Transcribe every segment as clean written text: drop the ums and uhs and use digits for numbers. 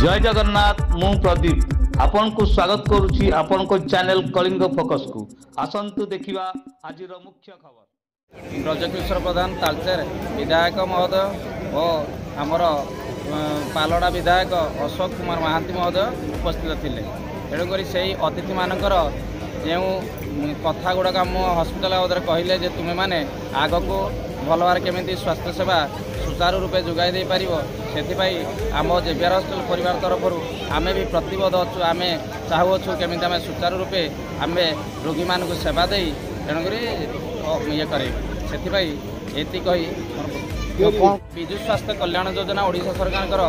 जय जगन्नाथ मु प्रदीप आपण को स्वागत करुछि आपण को चैनल कलिंग फोकस को आसंतु देखिबा आजिर मुख्य खबर। ब्रजकिशोर प्रधान तालचेर विधायक महोदय और आमर पालड़ा विधायक अशोक कुमार महांती महोदय उपस्थित थिले। तेणुक से अतिथि मानकर जो कथा गुड़ाक आम हस्पिटाल बाबद कहले जे तुमे माने आग को भल भाव केमी स्वास्थ्य सेवा सुचारू रूपे जोगाई दे पार से आम जेविआर हॉस्पिटल परिवार तरफ आम भी प्रतिबद्ध अच्छु आम चाहूँ केमी आम सुचारू रूपे आम रोगी मान सेवा दे तेणुक ये करे से कही विजु स्वास्थ्य कल्याण योजना ओडिशा सरकार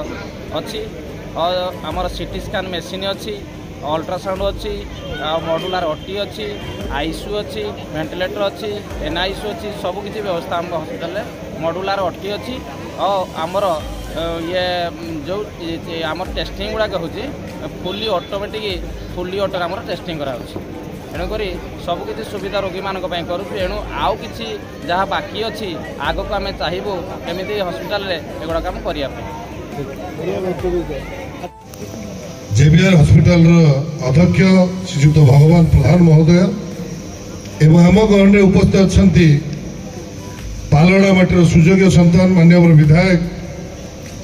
अच्छी और आमर सीटी स्कैन मेसीन अच्छी अल्ट्रासाउंड अच्छी मॉड्यूलर ओटी अच्छी आईसीयू अच्छी वेंटिलेटर अच्छी एनआईसीयू अच्छी सबकि व्यवस्था आम हस्पिटाल मॉड्यूलर ओटी अच्छी और आमर ये जो आमर टेस्टिंग गुड़ाक हो फुली ऑटोमेटिक फुली ऑटो आमर टेस्टिंग करा तेणुक सबकि सुविधा रोगी मान करूँ एणु आउ कि जहाँ बाकी अच्छी आग को आम चाहबू केमी हस्पिटाल एगुड़ा काम करने जेविआर हॉस्पिटल अध्यक्ष श्रीजुक्त भगवान प्रधान महोदय एवं आम गहन में उपस्थित अच्छा पालड़ा माटीर सुजोग्य सन्तान माननीय विधायक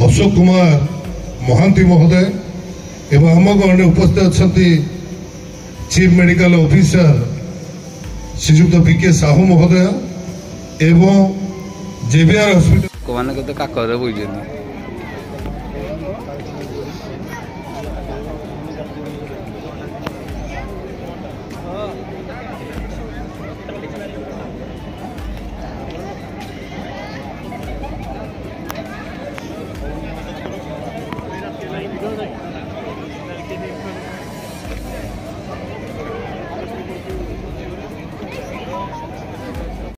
अशोक कुमार महांती महोदय एवं आम गहन में उपस्थित अच्छा चीफ मेडिकल ऑफिसर श्रीजुक्त बीके साहू महोदय एवं जेविआर हॉस्पिटल